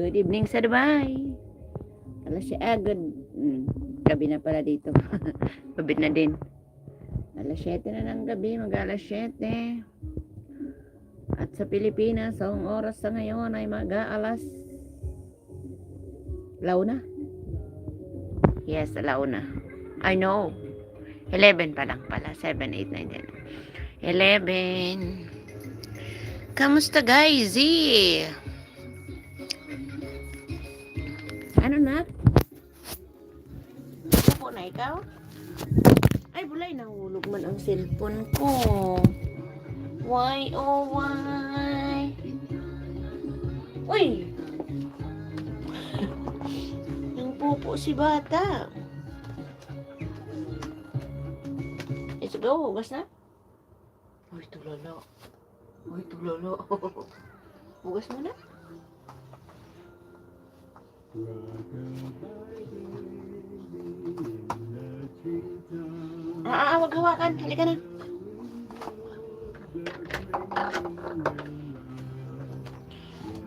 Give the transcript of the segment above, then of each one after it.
Good evening sa Dubai. Good. Gabi na pala dito. Gabi na din. Alas 7 na ng gabi, mag-alas 7. At sa Pilipinas, ang oras sa ngayon ay mag-aalas launa. Yes, launa. I know. 11 pa lang pala. 7, 8, 9, 10. 11. Kamusta guys? Ano na? Upo na ikaw? Ay, bulay, nahulog man ang cellphone ko. Why, oh why? Uy! Yung pupo si bata. Let's go, hugas na. Uy, tulala. Uy, tulala. Hugas mo na. Wag hawakan. Halika na.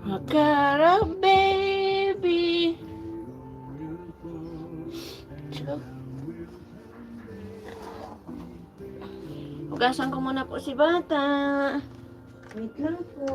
Akara, baby. So, hugasan ko muna po si bata. Wait lang po.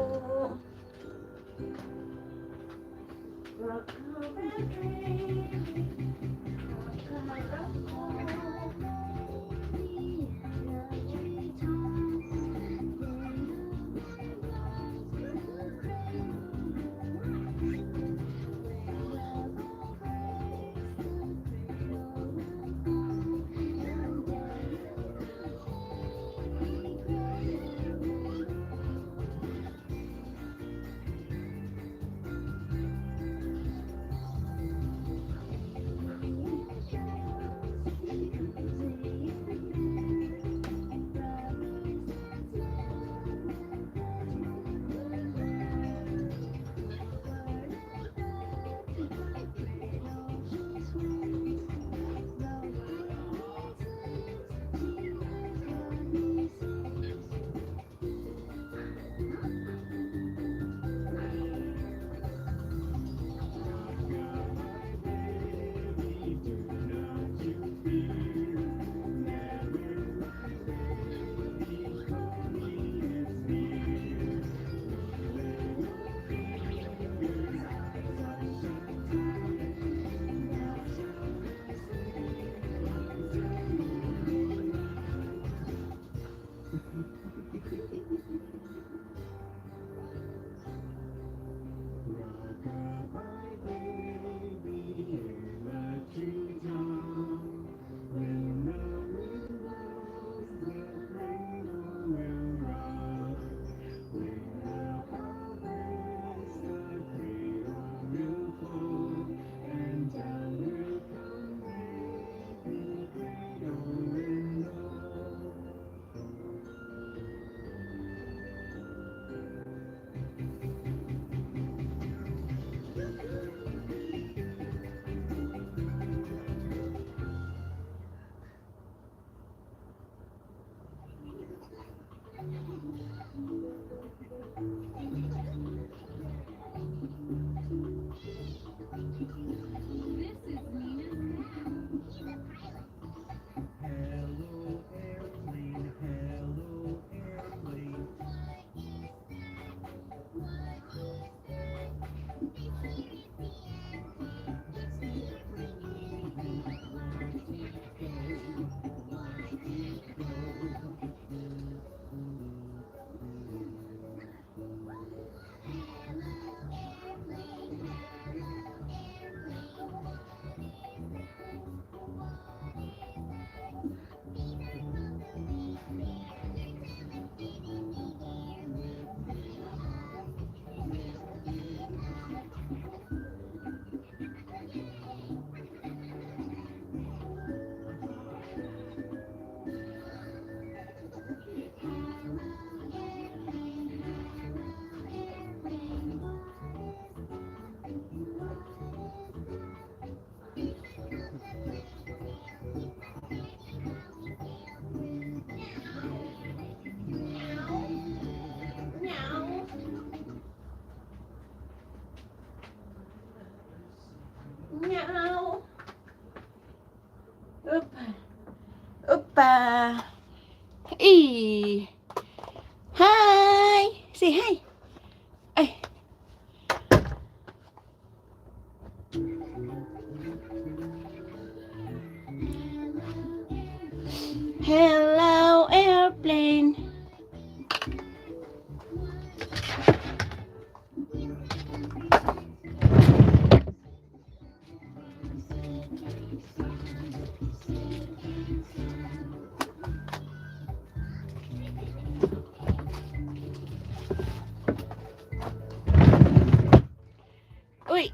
Meow. Opa. Opa. Hey. Hi. Say hi. Ay. Hello, airplane. Uy.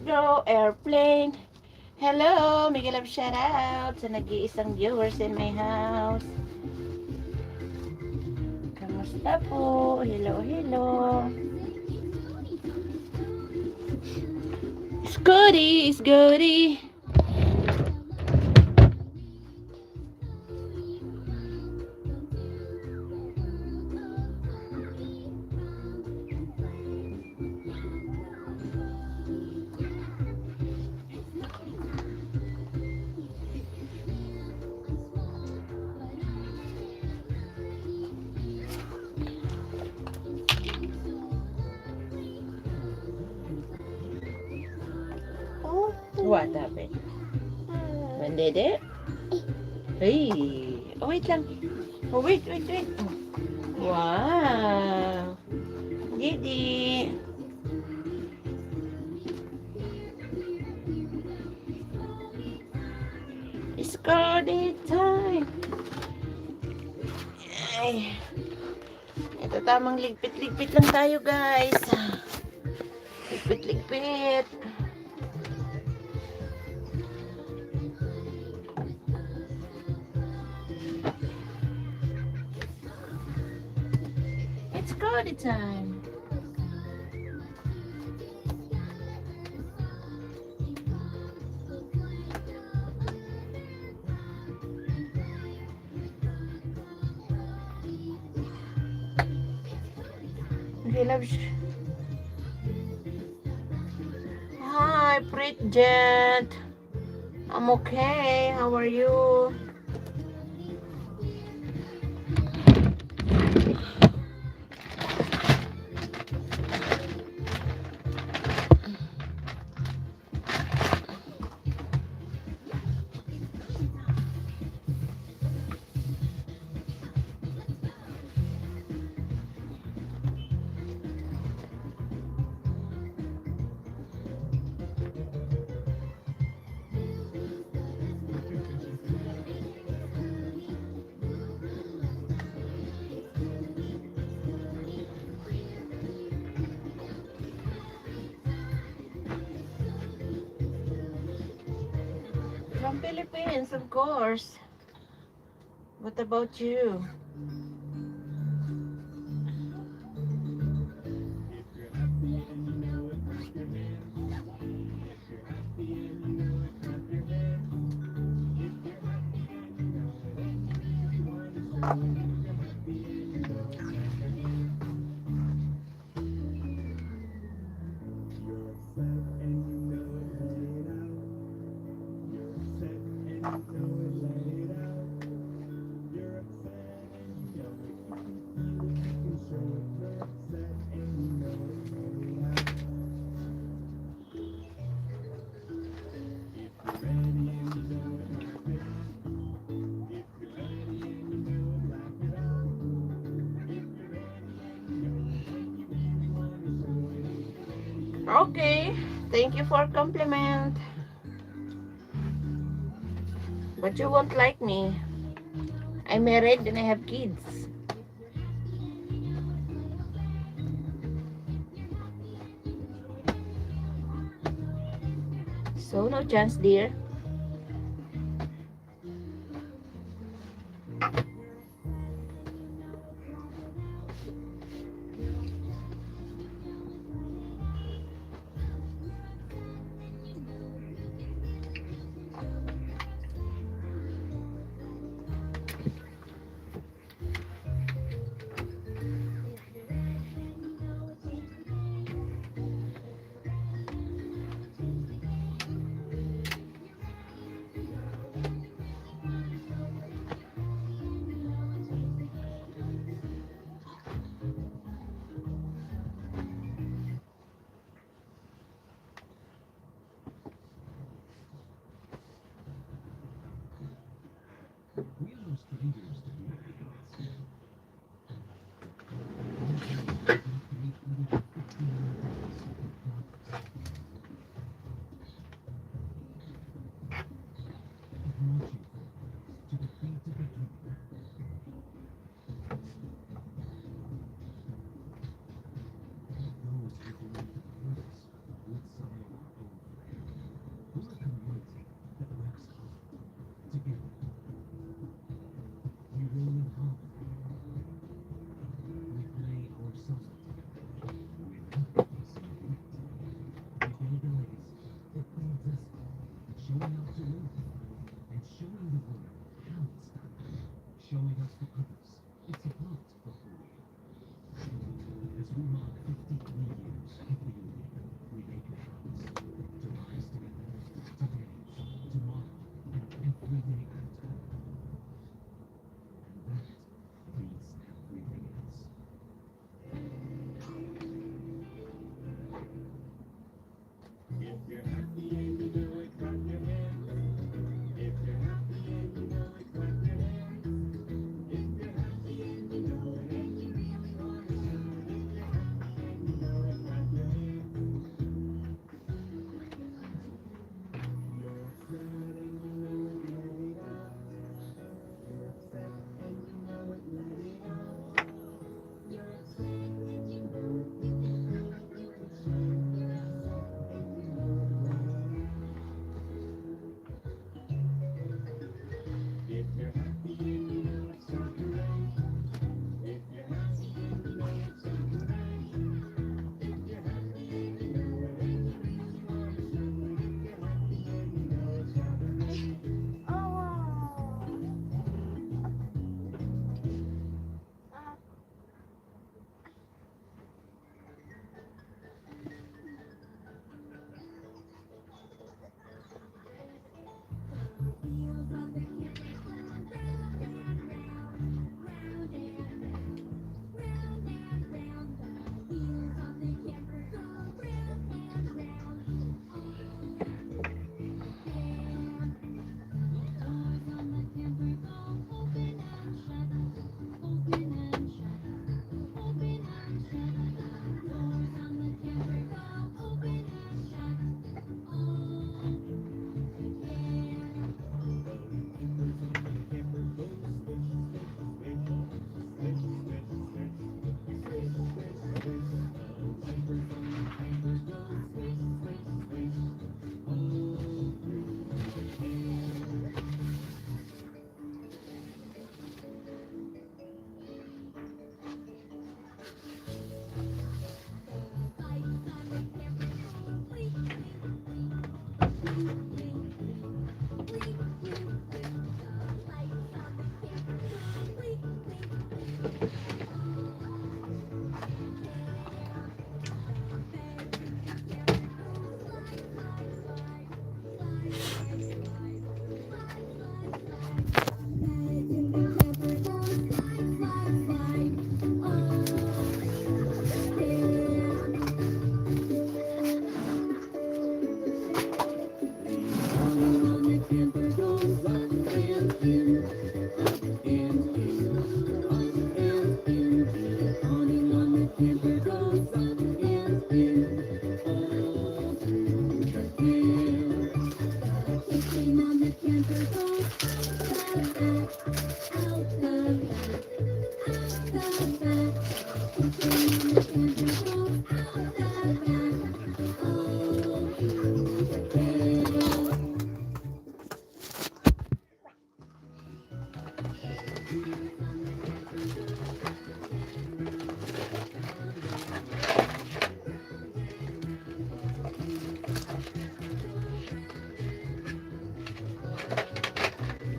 Go, airplane. Hello, Miguel of shout out sa nag-iisang viewers in my house. Kamusta po? Hello, hello. Scotty, Scotty. What happened? Bandede? Hey! Oh, wait lang. Oh, wait. Wow! Giddy! It's Scotty time! Ay! Ito tamang ligpit-ligpit lang tayo, guys. Ligpit-ligpit. It's Scotty time. Okay, love. Hi, Bridget. I'm okay. How are you? From Philippines, of course. What about you? Okay, thank you for compliment. But you won't like me. I'm married and I have kids. So no chance, dear.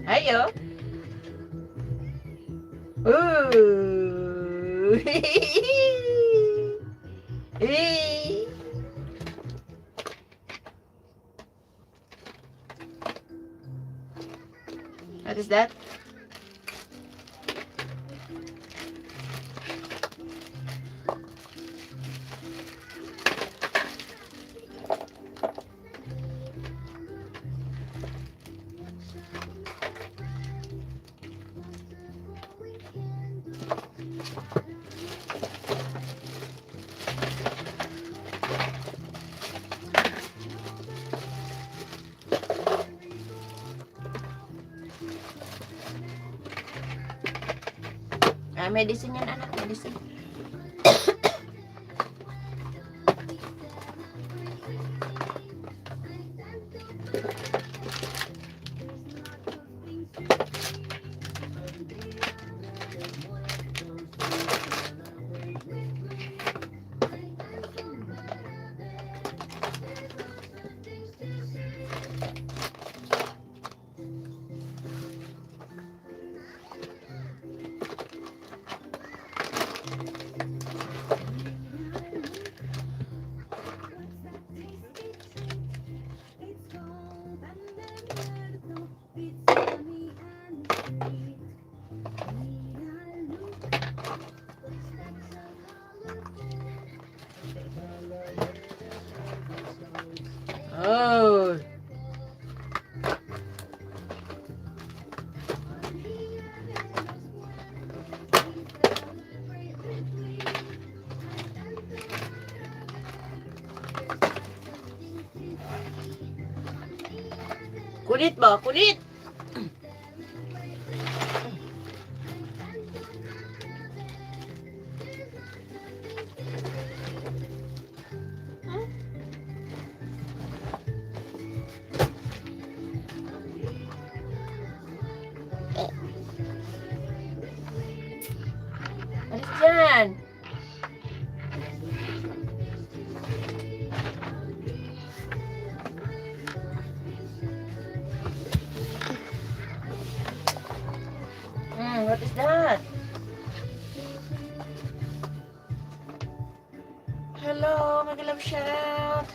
Ayo. Ooh. What is that? Medicine yan anak, medicine. Oh. Kulit ba? Kulit! Alis dyan! What is that? Hello, mag-love shout!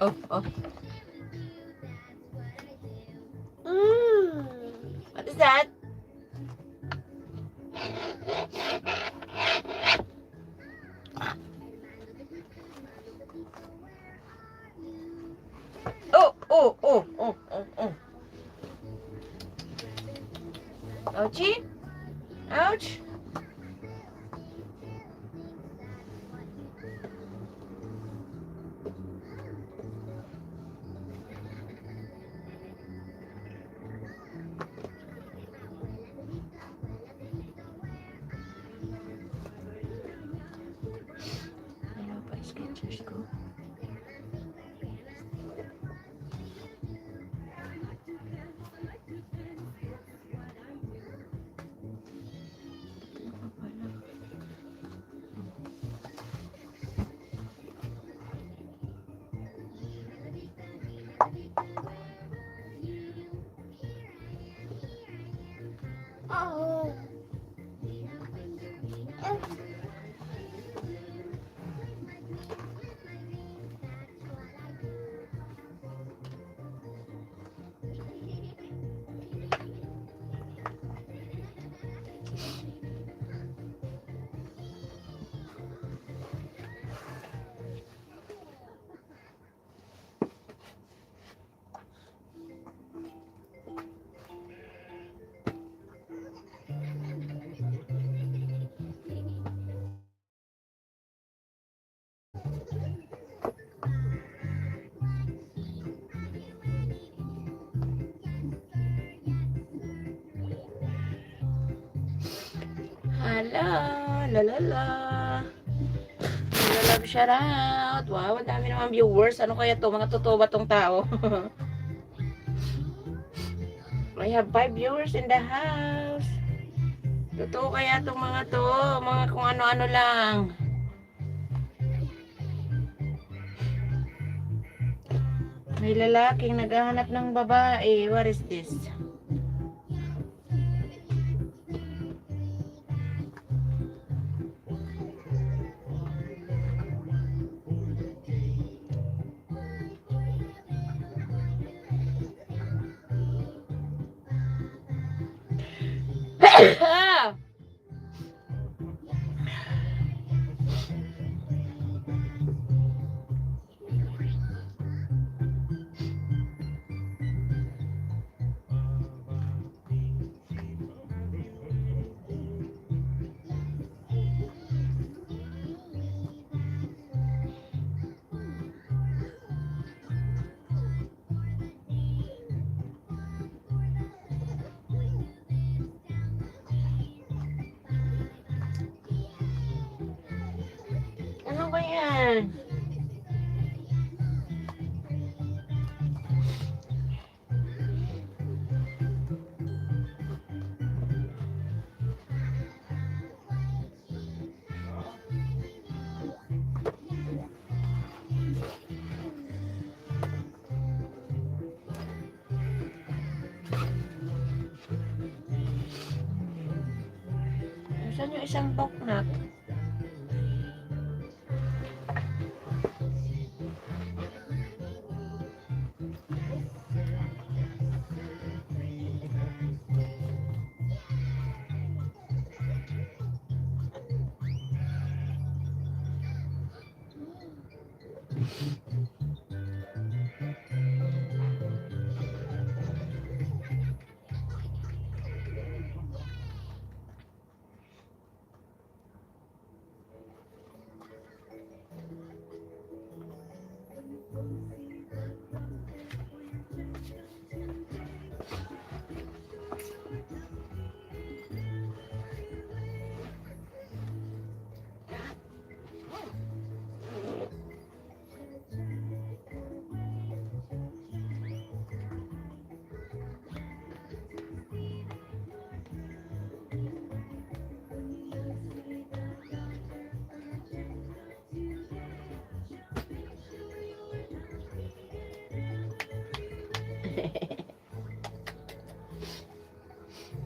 Oh, oh. What is that? Oh, oh, oh, oh, oh, oh. Ouchie? Ouch. Diyos ko. Hala, lalala. Love shout out. Wow, ang dami naman viewers. Ano kaya to? Mga totoo ba tong tao? I have 5 viewers in the house. Totoo kaya tong mga to? Mga kung ano-ano lang. May lalaking naghahanap ng babae. What is this? Ano ba yan? Saan yung isang boknak?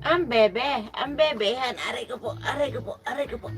Ang bebehan, aray ko po, aray ko po, aray ko po.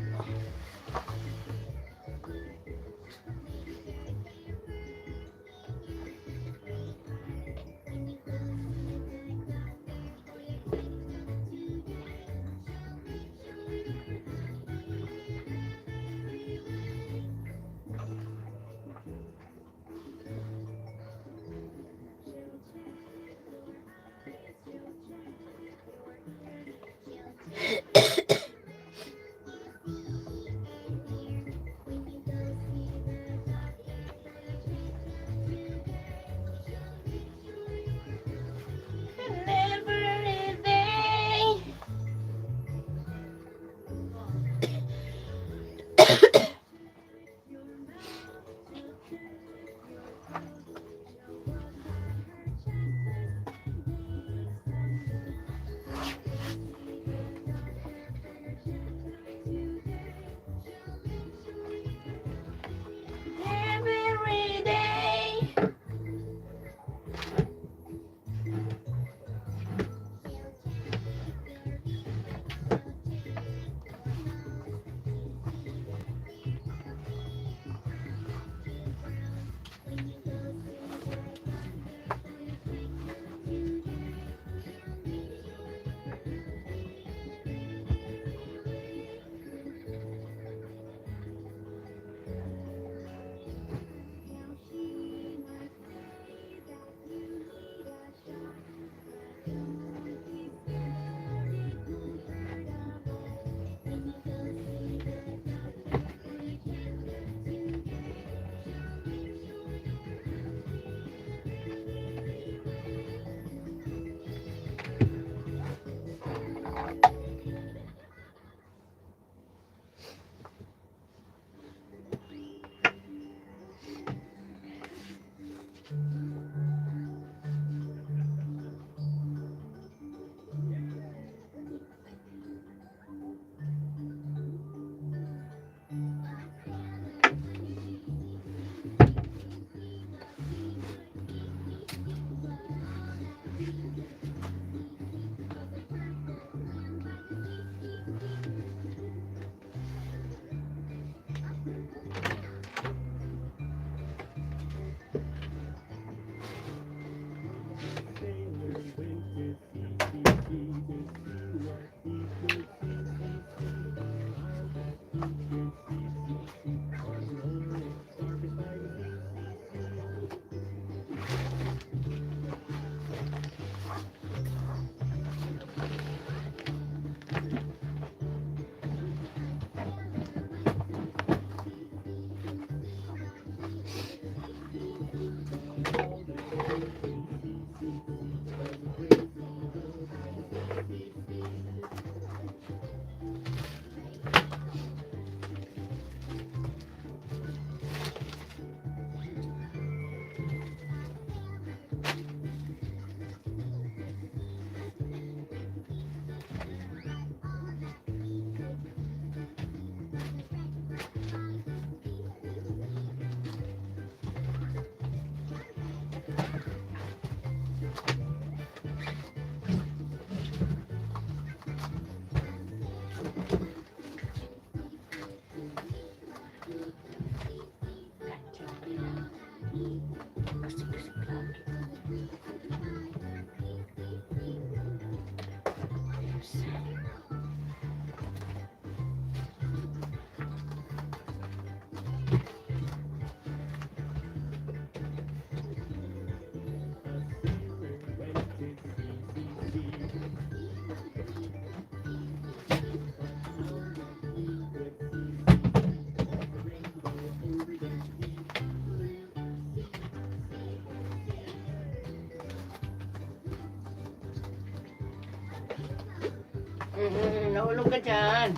nahulog ka dyan.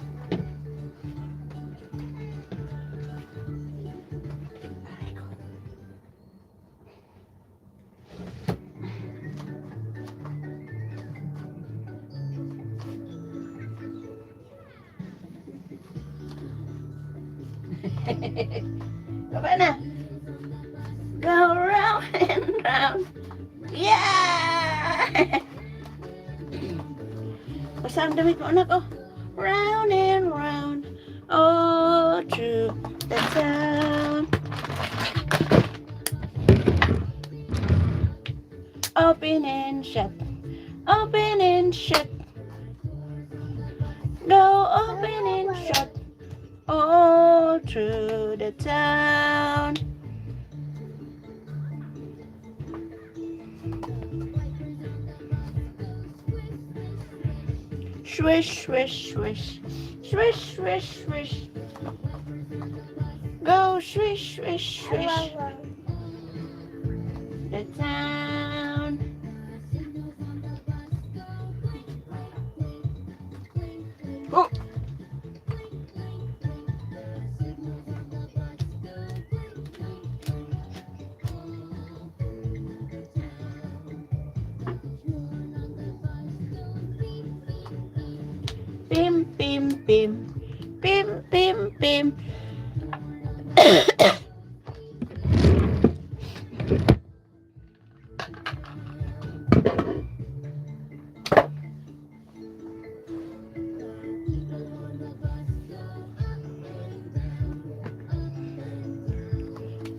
Aray ko. Baba na. Go round and round. Yeah! Basta ang damit mo, anak, oh. Round and round. Oh, through the town. Open and shut. Open and shut. Go open and shut. All through the town. Swish, swish, swish. Swish, swish, swish. Go swish, swish, swish. The town. Oh. Pim, pim, pim. Pim, pim, pim.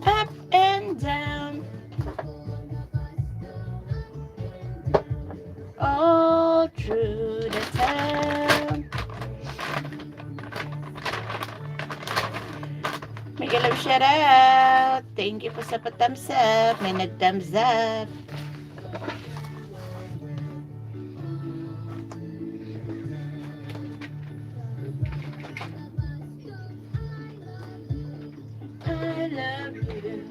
Up and down. All through the town. Mega love shout out. Thank you po sa pa-thumbs up. May nag-thumbs up. I love you.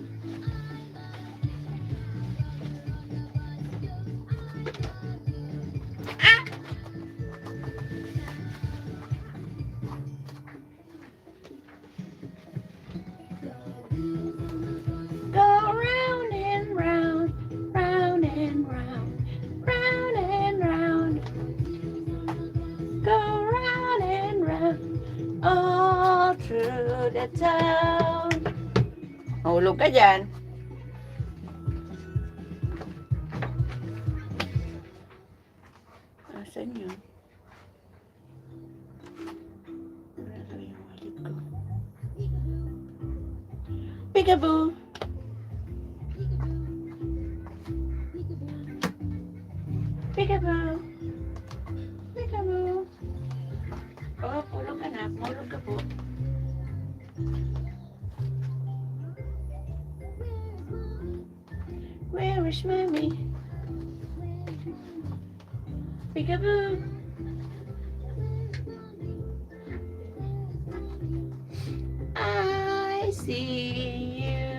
Go round and round, round and round, round and round. Go round and round, all through the town. Mahulog ka dyan. Asan yun? Wala yung wallet ko. Peekaboo. Peekaboo. Peekaboo. Oh, pulog ka na. Pulog ka po. Where is mommy? Peekaboo. I see you.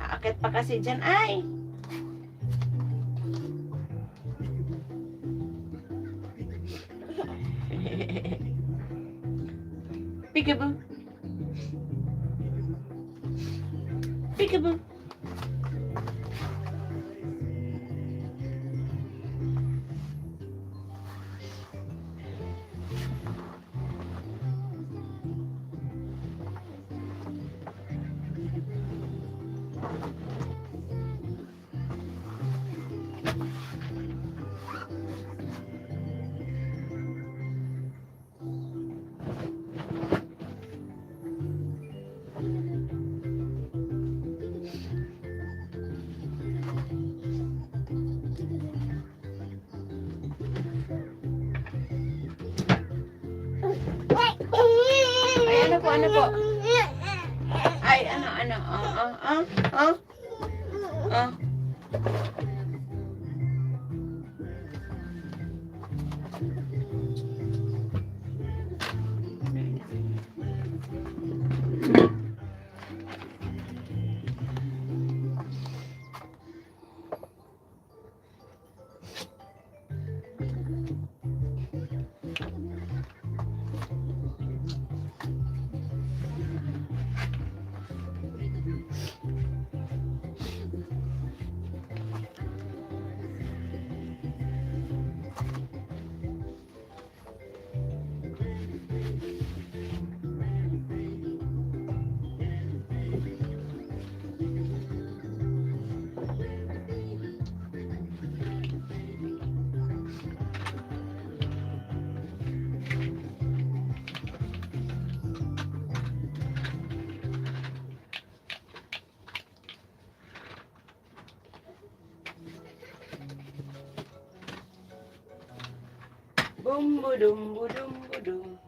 Aakit pa kasi dyan, ay. Peekaboo. Peekaboo. Ay, ano po, ano po? Ay, ano, Boom, boom, boom, boom.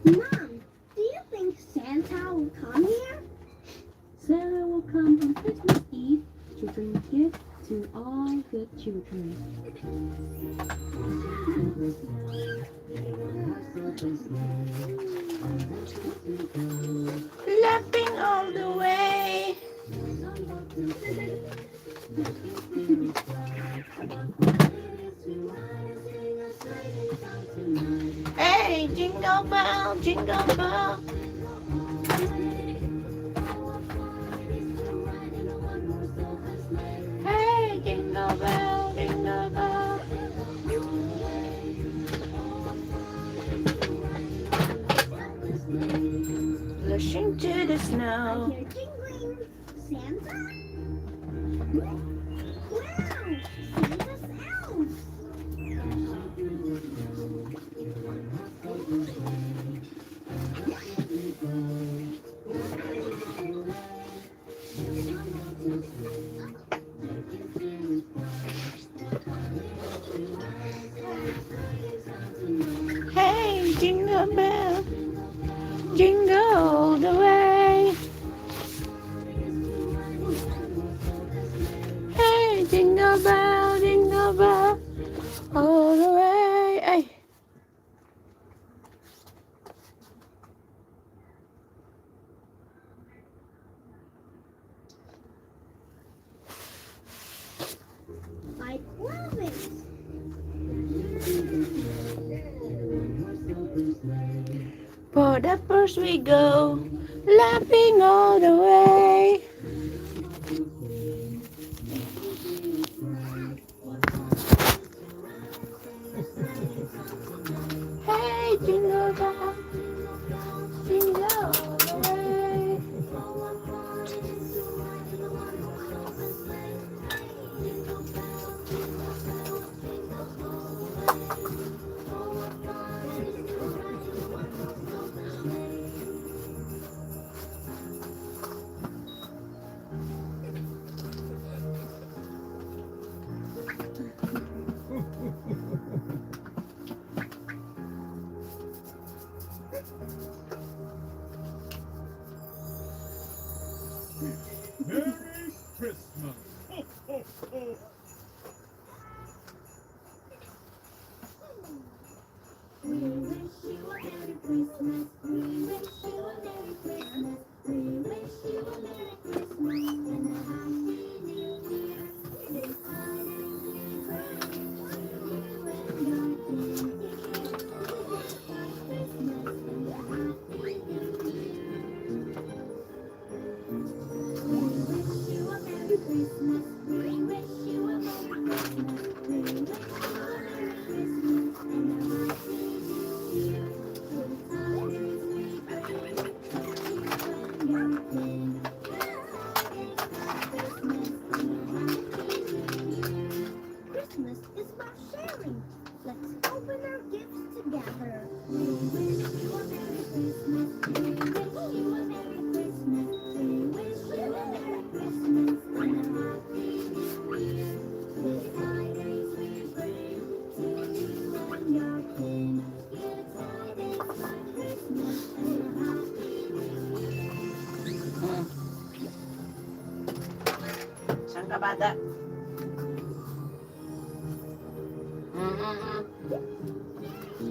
Mom, do you think Santa will come here? Santa will come on Christmas Eve to bring gifts to all good children. Laughing all the way. Hey, jingle bell, jingle bell. Hey, jingle bell, jingle bell. Blushing to the I snow. hear jingling. Santa? Wow! Santa's elves! Hey, jingle bell, jingle all the way. Hey, jingle bell, all the way. Ay. I love it! For the first we go, laughing all the way. Merry Christmas. Ho, ho, ho. We wish you a Merry Christmas. We wish you a Merry Christmas. We wish you a Merry Christmas and a Happy New Year. This holiday we pray to you and your kin. This Christmas and a Happy New Year. We wish you a Merry Christmas. We wish you a Merry Christmas. We wish you a Merry Christmas and a Happy New Year. This holidays we pray to you and your kin. Christmas and a Happy New Year. Christmas is about sharing. Let's open our gifts together. We wish you a Merry Christmas. We wish you a Merry Christmas. We wish you a Merry Christmas and a Happy New Year. This holidays we bring to you and your kin. Good tidings for Christmas and a Happy New Year. Saan ka, bata? Mm-mm. We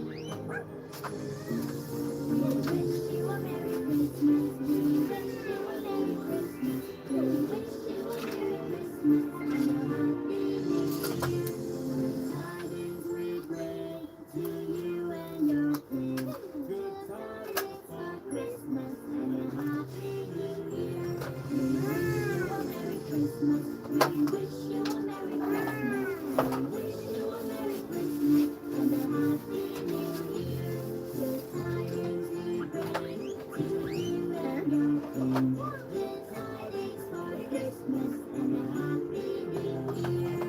wish you a Merry Christmas. We wish you a Merry Christmas. We wish you a Merry Christmas and a Happy New Year. Good tidings we bring to you and your kin. Good tidings for Christmas and a Happy New Year. We wish you a Merry Christmas. We wish you a Merry Christmas. We wish you a Merry Christmas and a Happy New Year. Good tidings we bring to you and your kin. Good tidings for Christmas and a Happy New Year.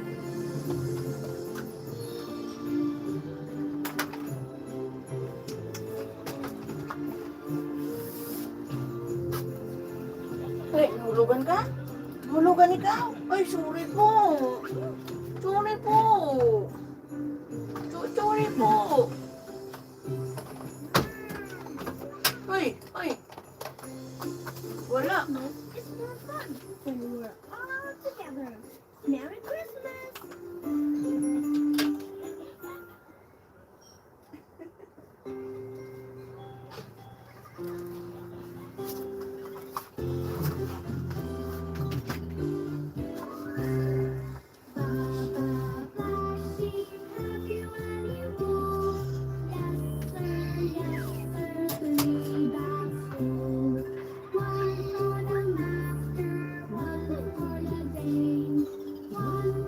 Ay, nahulugan ka? Nahulugan ikaw? Ay, sorry po. Sorry po. Sorry po. Ay, ay. Wala. Christmas is more fun when we're all together. Merry Christmas! Baba Flashy, have you any wool? Yes sir, 3 bags full. One for the master, one for the dame, one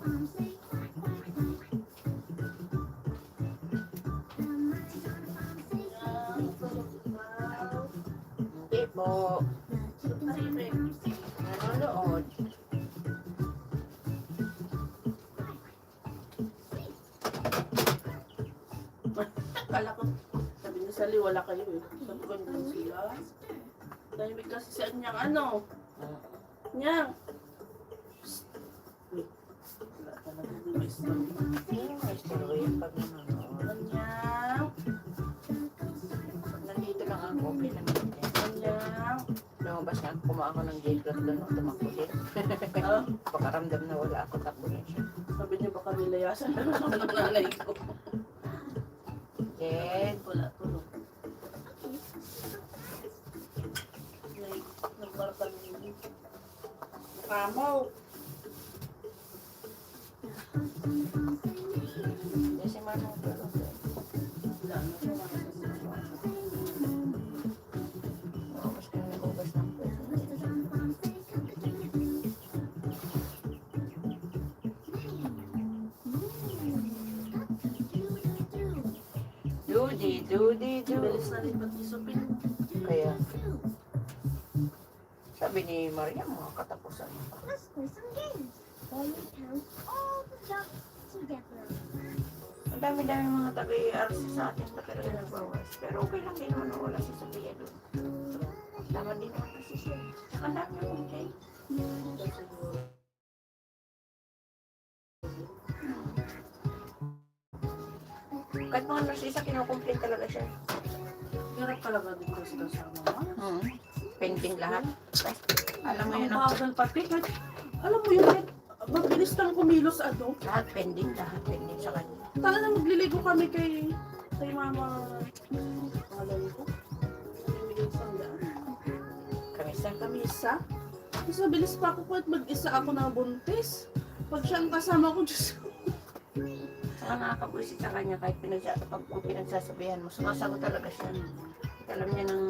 farm say quack, quack, quack. The monkeys on the farm say Hindi po. the chickens on the farm say Nanonood. Kala ko, sabi niya Sally, wala kayo eh. Sabi ko, hindi sila. Dahil kasi sa niyang ano. Niyang. Psst. Wait. Wala talaga hindi may story. May story pag nanonood. Niyang. Pag nandito lang ako, okay lang yun. Niyang. Lumabas nga, kumain ako ng J-Plus doon nung tumakbo din. Ah, Pakaramdam na wala ako, takbo rin siya. sabi niya baka nilayasan na ako ng nanay ko. Jed, Wala tulog. Nagbarkal niya. Nakamaw. yan si Manong tulog doon. Wala na siya nakakasama. Lumabas ka na nagubas ng pwede. roosters on the farm say Doody, doody, Bilis doody. na rin pati supin. Kaya, sabi ni Maria, mga katapusan mo pa. Let's play some games. While we count all the ducks together. Ang dami-dami mga taga-ERC sa atin pa talaga nagbawas. Pero okay lang din naman na wala si Sophia doon. Tama din naman na si Sophia. Saka dami yung okay. Kahit mga nurse isa, kinukomplain talaga siya. Hirap talaga din kasi sa mama. Painting lahat. Alam mo Ang yun, ang bagal pati. Kahit, alam mo yun, kahit mabilis lang kumilos ano. lahat pending sa kanya. Tala na magliligo kami kay mama. Pangalan ko. Namimigay isang daan. Kamisa. Kamisa. Mas mabilis pa ako kahit mag-isa ako na buntis. Pag siya ang kasama ko, Diyos ko. Saka nakakabuisit sa kanya kahit pag pinagsasabihan mo, sumasagot talaga siya. Alam niya nang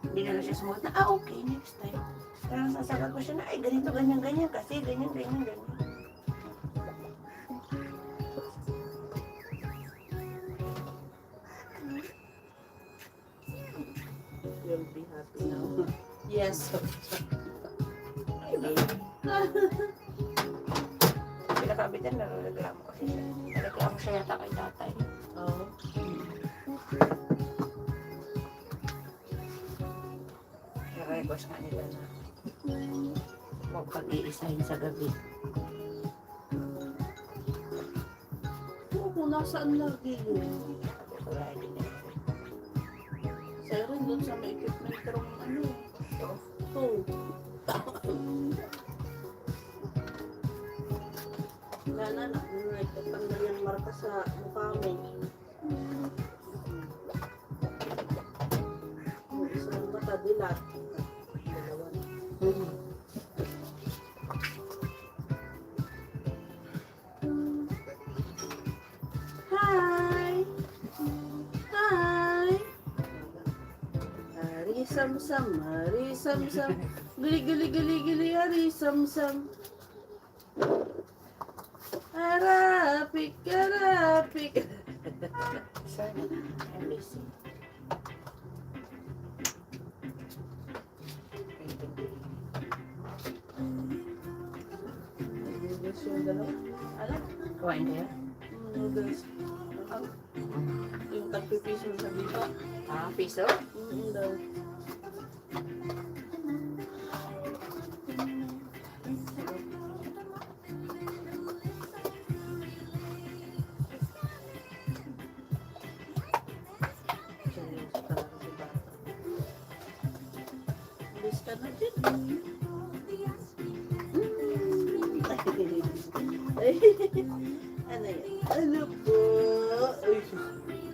hindi na siya sumagot na, okay, next time. Pero sasagot ko siya na, ay ganito, ganyan, ganyan, kasi ganyan, ganyan, ganyan. You'll be happy now. Yes. Ay, di. Pinakabitan, narareklamo kasi siya. Nareklamo siya yata kay tatay. Oh. Nare-request nga nila na huwag pag-iisahin sa gabi. Oo, nasaan lagi yun? Sabi ko, wala din niya. Sa'yo rin doon sa may equipment room ano. Ito, Ito. Wala na, nagtatanggal yung marka sa mukha mo. Yung isang mata dilat. Dalawa. Hi! Hi! Hari sam-sam, hari sam-sam. Gili-gili-gili-gili, hari sam-sam. Arapik, arapik. sana, I'm busy. Noodles yung dalawa. Alam? Kuhain kayo? Noodles. Yung tagpipiso sa dito. Ah, piso? Daw. Seryoso talaga si bata. Bilis ka na din. Ano yan? Ano po? Uy, sus.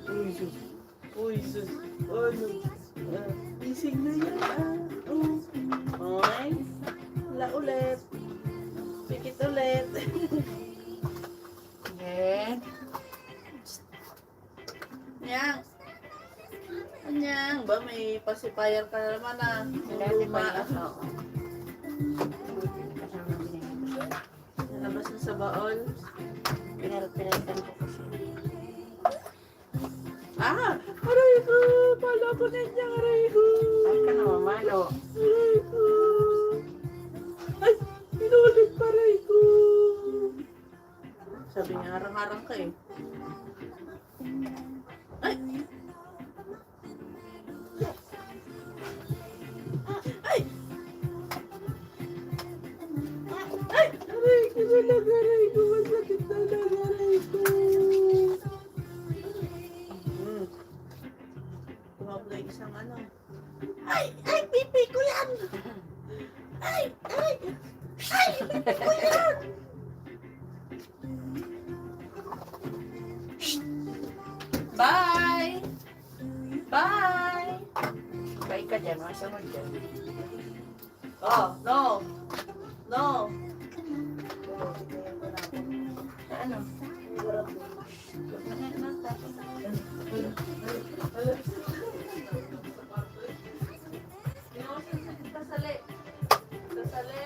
Uy, sus. Uy, sus. Ano? Isig na yan. Okay. Wala ulit. Pikit ulit. Then, Nyang. Anyang. Ba may pacifier ka na naman ah. dati pa Luma. yun. Oo. Kasama binigay ko siya. Nalabas baon. Pinalitan ko kasi. Ah! Aray ko! Pala ko na niya, aray ko! Ay ka na mamalo. Aray ko! Ay! Inulit pa, aray ko! Sabi niya, harang-harang ka eh. Ay! Ay! Ay! Aray ko talaga, aray ko! Masakit talaga, aray ko! Tumabla isang ano. Ay! Ay! Pipi ko yan! Ay! Ay! Ay! Pipi ko yan! Bye! Bye! Bye ka dyan, masunod dyan. Oh, no! No! Ano? Sasali! Sasali!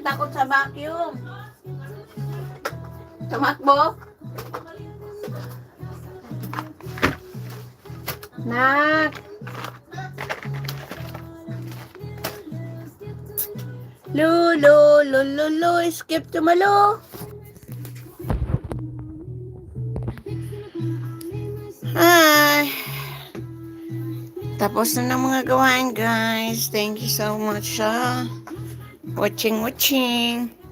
takot sa vacuum. Tumakbo. Nak. Lulu, lulu, skip to malo. Hi. Tapos na ng mga gawain, guys. Thank you so much, watching.